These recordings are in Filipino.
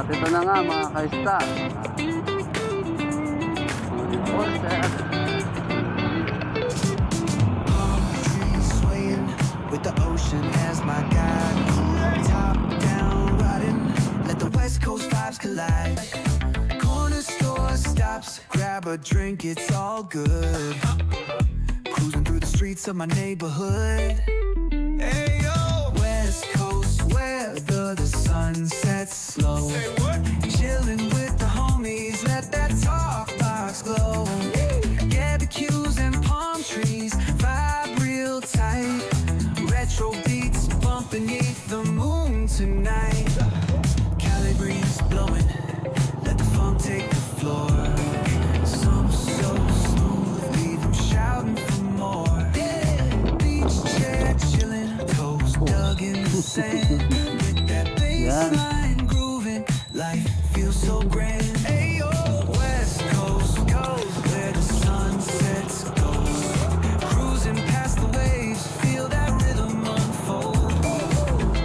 At ito na nga mga kaista. With the ocean as my guide, top down riding, let the West Coast vibes collide. Corner store stops, grab a drink, it's all good. Cruising through the streets of my neighborhood. Hey yo, West Coast weather, the sun sets slow. Say what? Chilling with the homies, let that talk box glow. Barbecues and palm trees, vibe real tight. Retro beats bump beneath the moon tonight. Cali breeze blowing, let the funk take the floor. Some so smooth, leave them shouting for more. Beach chair chilling, toes dug in the sand. With that bass line grooving, life feels so grand. Ayo, West Coast goes where the sun sets goes. Cruising past the waves, feel that rhythm unfold.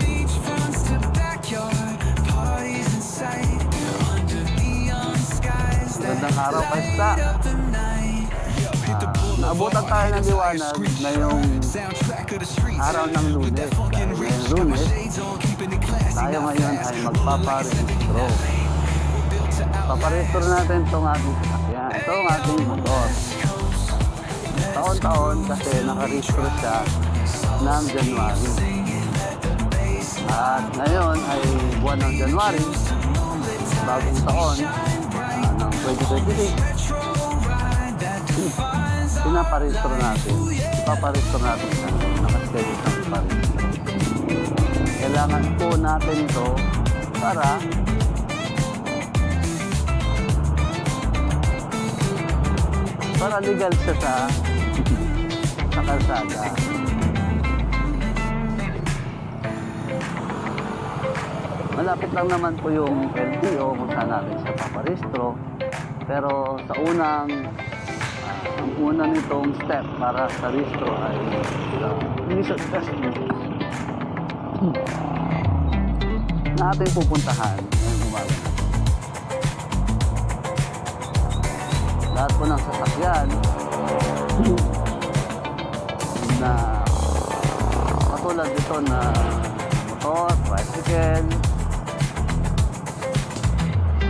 Beach fronts to backyard, parties in sight. Under neon skies that Magandang araw kaista. light up the night. Naabutan tayo ng liwanag na yung araw ng Lunes. Ngayong Lunes, tayo ngayon ay magpaparehistro. Paparehistro natin itong ating sasakyan. Ito ang ating motor. Taon-taon kasi nakarehistro siya ng January. At ngayon ay buwan ng January, bagong taon, ng 2026. Pinaparehistro natin. Ipaparehistro natin siya. Nakaschedule ng iparehistro. Kailangan po natin ito para legal siya sa kalsada. Malapit lang naman po yung LTO kung saan natin siya paparehistro. Pero sa ang una nitong step para sa rehistro ay initial testing na ating pupuntahan ngayong umaga. Lahat po ng sasakyan na katulad dito na motor, tricycle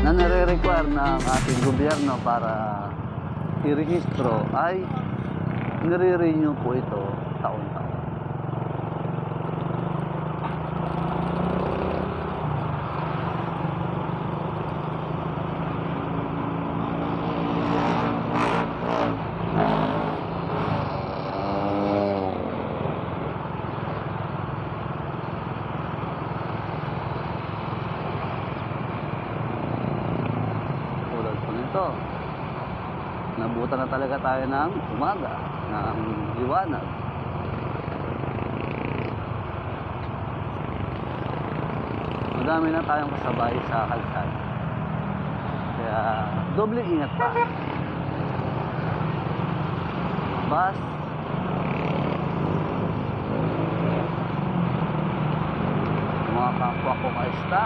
na nare-require ng ating gobyerno para i-rehistro ay nire-renew po ito taon-taon. Tulad po nito, nabutan na talaga tayo ng umaga, ng liwanag. Madami na tayong kasabay sa kalsada. Kaya doble ingat pa. Bus, mga kapwa ko kaista,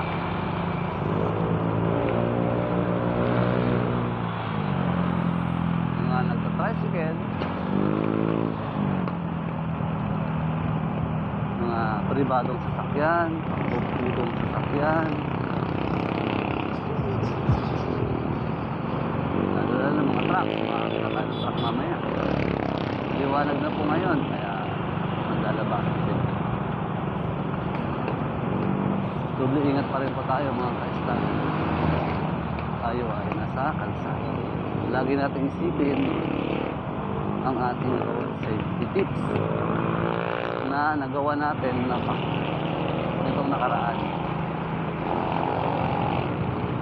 nagta-tricycle, mga pribadong sasakyan, pangpupulong sasakyan, nadala ng mga truck, makakita tayo ng truck mamaya. Liwanag na po ngayon, kaya maglalabas din. Doble ingat pa rin po tayo mga kaista. Tayo ay nasa kalsada. Lagi natin isipin ang ating road safety tips na nagawa natin na itong nakaraan.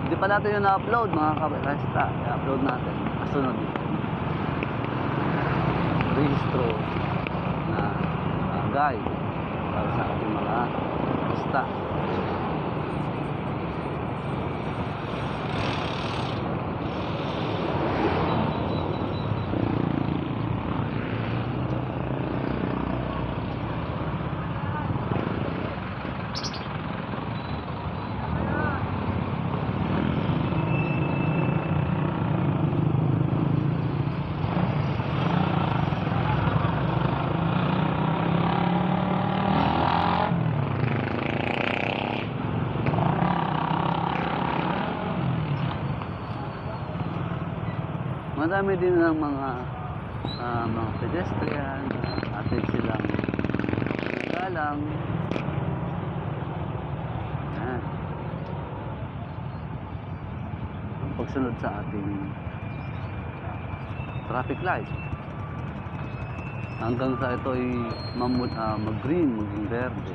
Hindi pa natin yung na-upload mga kaista. I-upload natin. Kasunod dito. Rehistro na guide para sa ating mga kaista. Madami din ng mga pedestrian, atin silang nagalang. Yan. Ang pagsunod sa ating traffic light. Hanggang sa ito ay mag-green, maging verde.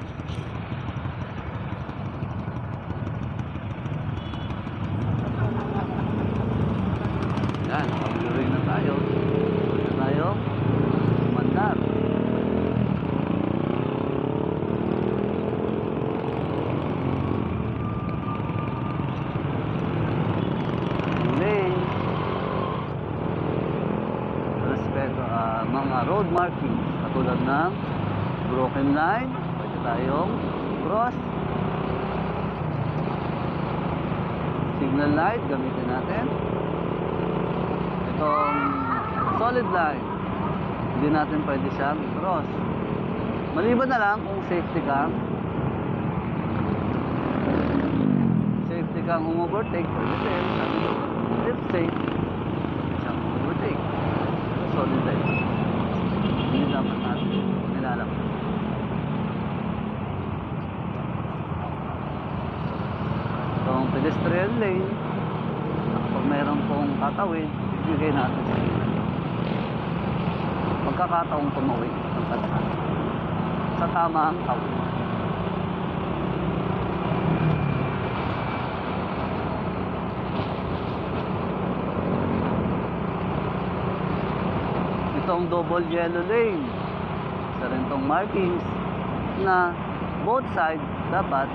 Yan, pag-tuloy na tayo. Tuloy na tayo. Mandar. Lane. Respeto, mga road markings. Katulad ng broken line. Pwede tayong cross. Signal light, gamitin natin. Itong solid line, hindi natin pwede siyang cross. Maliban na lang kung safety kang overtake, pwede din, sabi ko, lift safe, siyang overtake. Pero solid line, hindi dapat natin nilalabas. Itong pedestrian lane, pag mayroon pong tatawid, ibigay natin sa pagkakataong tumawid ng kalsada sa tamang tawid. Itong double yellow lane, isa rin itong markings na both sides dapat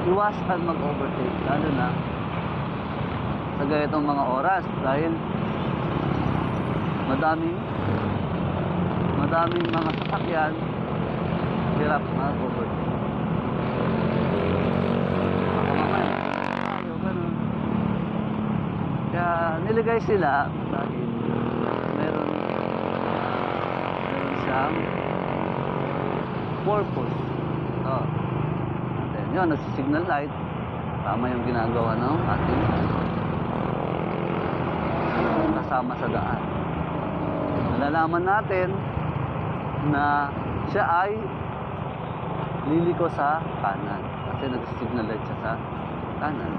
iwasan mag-overtake, lalo na sa ganitong mga oras dahil madaming mga sasakyan hirap mag-overtake. Baka mamaya ayaw, ganun. Kaya niligay sila dahil meron siyang purpose. Yun, nagsisignal light. Tama yung ginagawa ng ating kasama sa daan. Nalalaman natin na siya ay liliko sa kanan kasi nagsisignal light siya sa kanan.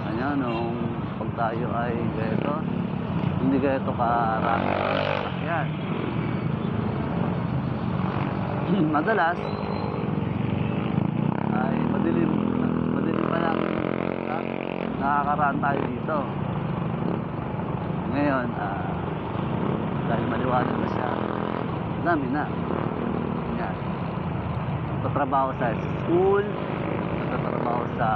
Kanya nung pag tayo ay ganito, hindi ganito karami yan. Madalas ay madilim pa lang nakakaraan tayo dito. Ngayon dahil maliwanag na siya, dami na yan. Nagtatrabaho sa school, nagtatrabaho sa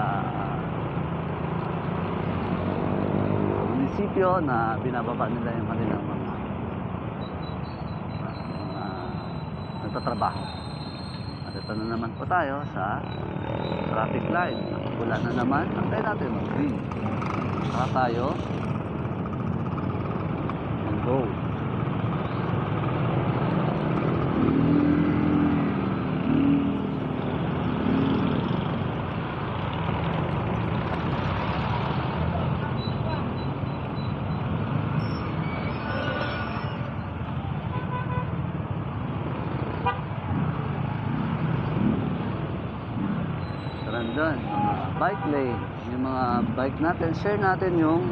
munisipyo na binababa nila yung kanilang mga nagtatrabaho. At ito na naman po tayo sa traffic light. Wala na naman, antay natin mag-green. Saka tayo mag-go. Doon, mga bike lane, yung mga bike natin, share natin yung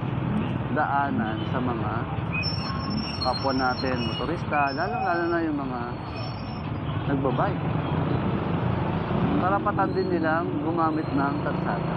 daanan sa mga kapwa natin, motorista, lalo na yung mga nagbabike. Karapatan din nilang gumamit ng kalsada.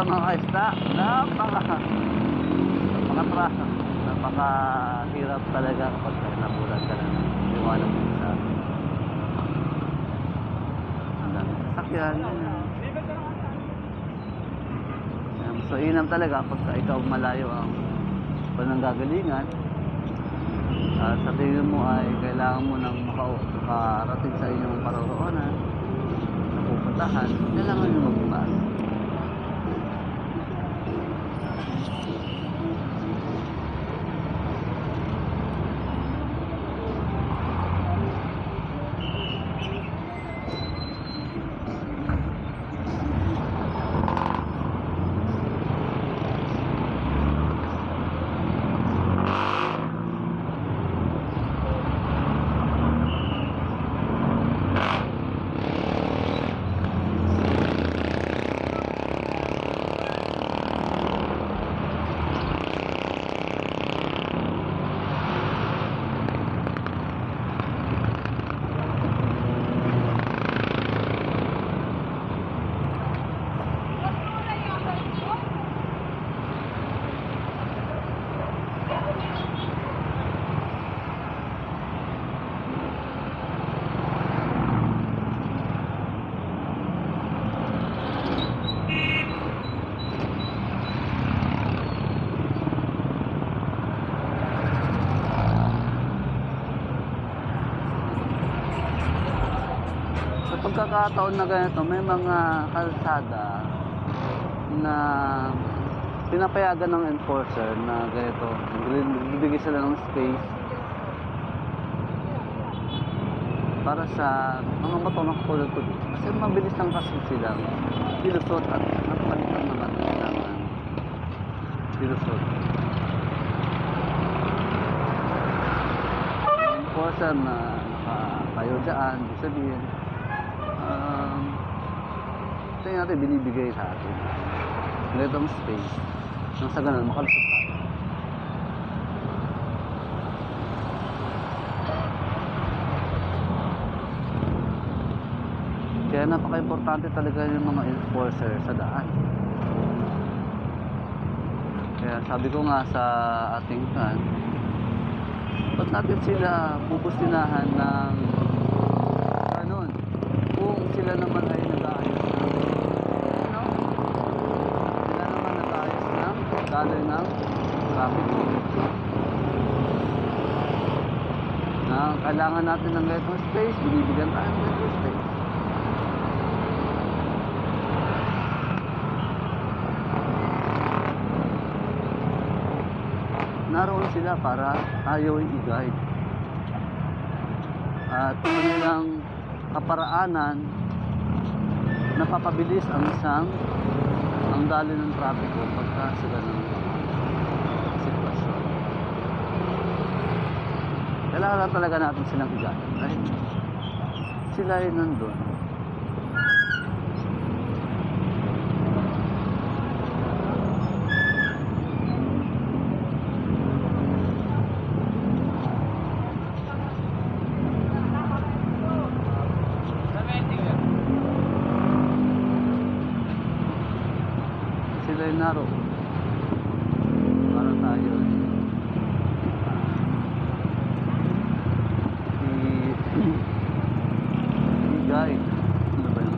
mga kaista, napakahirap talaga kapag nabulan ka na ng liwanag sa ang daming sasakyan. So inam talaga pagka ikaw malayo ang pananggagalingan at sa tingin mo ay kailangan mo nang makarating sa inyong paroroonan na pupuntahan, kailangan nyo mag-bus. Sa pagkakataon na ganito, may mga kalsada na pinapayagan ng enforcer na ganito, bibigay sila ng space para sa mga motor na katulad ko dito. Kasi mabilis lang kasi silang pilusot at napalitan naman kailangan pilusot. Enforcer na nakatayo dyan, ibig sabihin ito yung natin binibigay sa atin ganitong space nang sa ganun makalusot tayo. Kaya napaka-importante talaga yung mga enforcer sa daan. Kaya sabi ko nga sa ating kan, ba't natin sila pupustinahan ng ganun kung sila naman ay nag-aayos daloy ng traffic na kailangan natin ng ganitong space, binibigyan tayo ng ganitong space. Naroon sila para tayo i-guide at kanilang kaparaanan napapabilis ang daloy ng traffic pagka sa ganun sitwasyon. Kailangan na talaga natin silang i-guide dahil sila ay nandun. Sila ay naroon para tayo i-guide. Ano ba yun?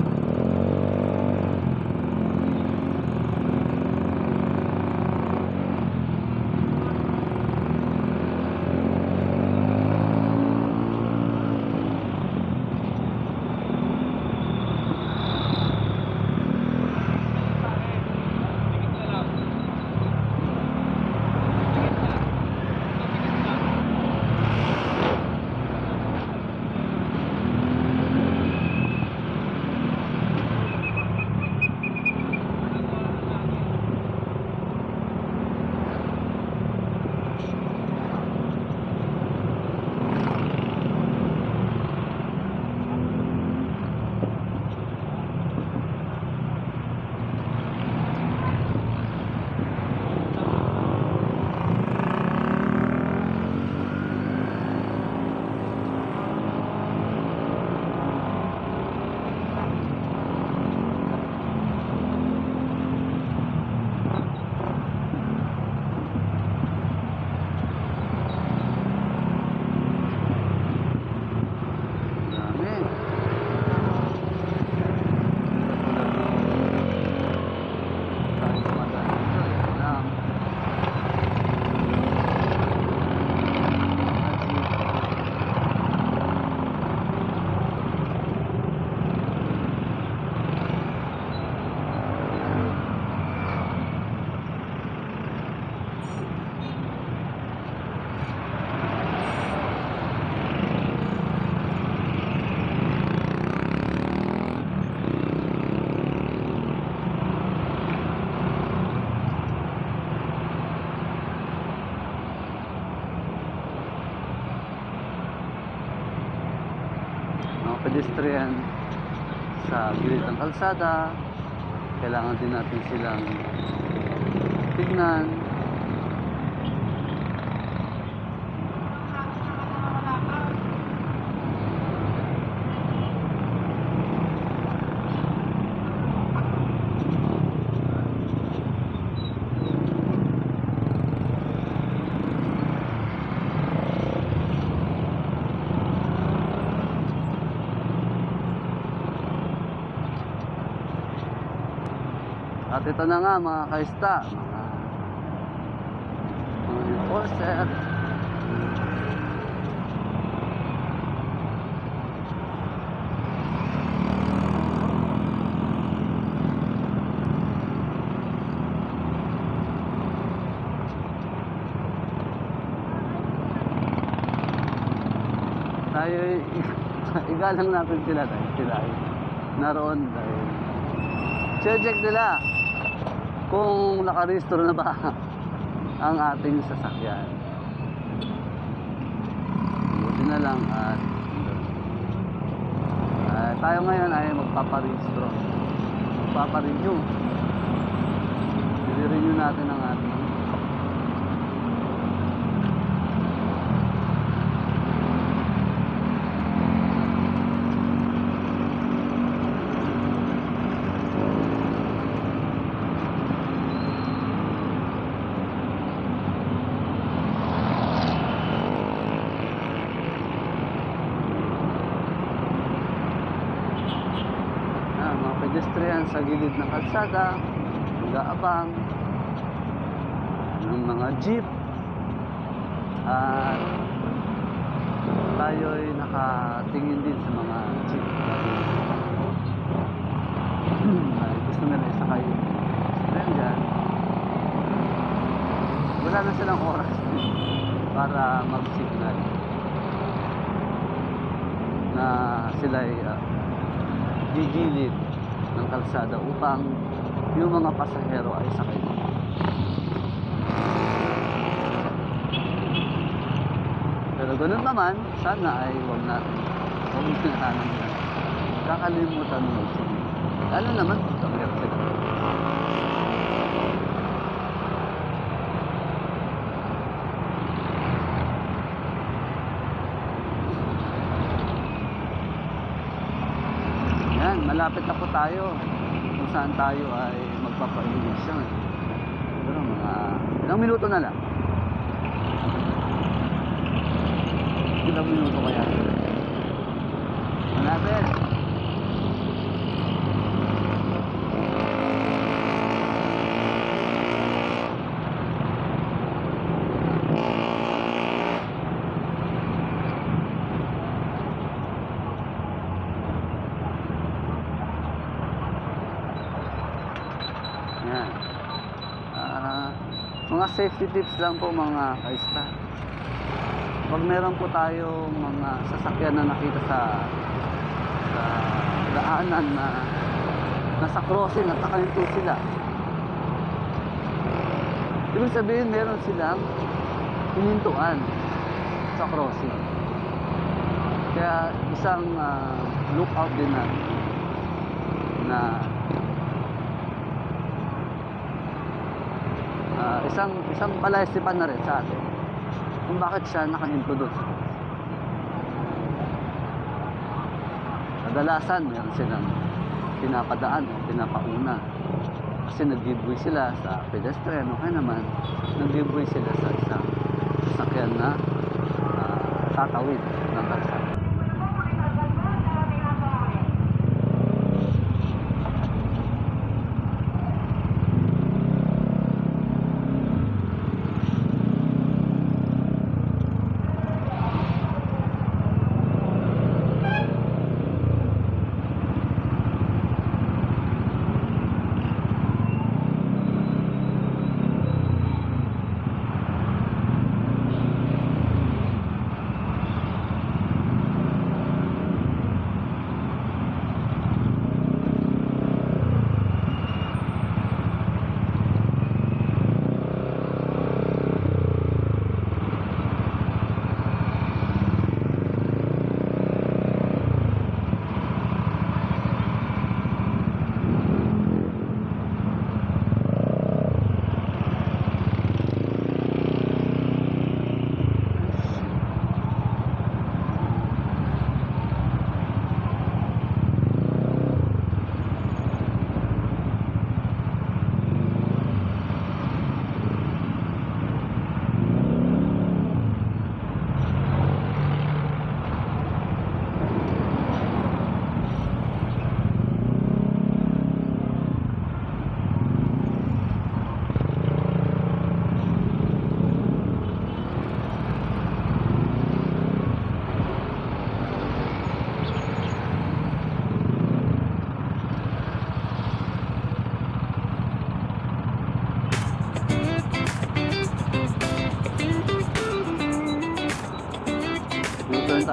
pedestrian sa gilid ng kalsada. Kailangan din natin silang tignan. At ito na nga mga kaista, mga enforcer. Tayo igalang natin sila dahil sila ay naroon dahil check nila kung nakarehistro na ba ang ating sasakyan. Buti na lang at tayo ngayon ay magpaparehistro, magpaparenew. I-renew natin ang ating pedestrian sa gilid ng kalsada, nag-aabang ng mga jeep at tayo'y nakatingin din sa mga jeep ay gusto nila isakay pedestrian dyan. Wala na silang oras para mag-signal na sila'y gigilid ng kalsada upang yung mga pasahero ay sakay. Pero ganun naman, sana ay huwag natin kakalimutan mo mag-signal. Lalo naman kung mayroon sila. Malapit na po tayo kung saan tayo ay magpapa-illusion. Pero mga ilang minuto na lang. Ilang minuto kaya. Malapit. Yan. Mga safety tips lang po mga kaista. Pag meron po tayo mga sasakyan na nakita sa daanan na nasa crossing at nakahinto sila, ibig sabihin meron silang hinintuan sa crossing. Kaya isang lookout din natin na isang palaisipan na rin sa atin kung bakit siya nakahinto doon. Kadalasan meron silang pinapadaan o pinapauna kasi nag-giveaway sila sa pedestrian o kaya naman nag-giveaway sila sa isang sasakyan na tatawid ng kalsada.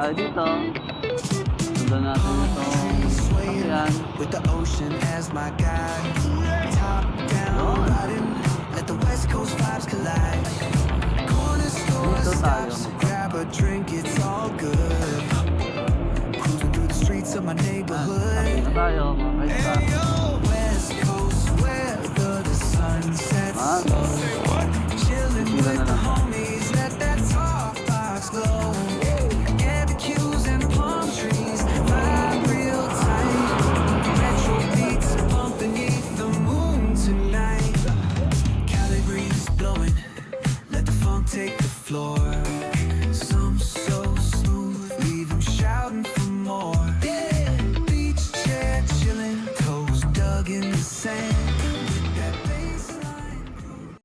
tayo dito. Sundan natin itong sakyan. with the ocean as my guide. Top down riding, let the West Coast vibes collide. Corner store Dito tayo. stops, grab a drink, it's all good. Cruising through the streets of my neighborhood. Sakyan na tayo mga kaista. West Coast weather, the sun sets Ah. slow. Chilling Sila with na the lang. homies, let that talk box glow. Barbecues and palm trees, vibe real tight. Retro beats bump beneath the moon tonight. Cali breeze blowing, let the funk take the floor.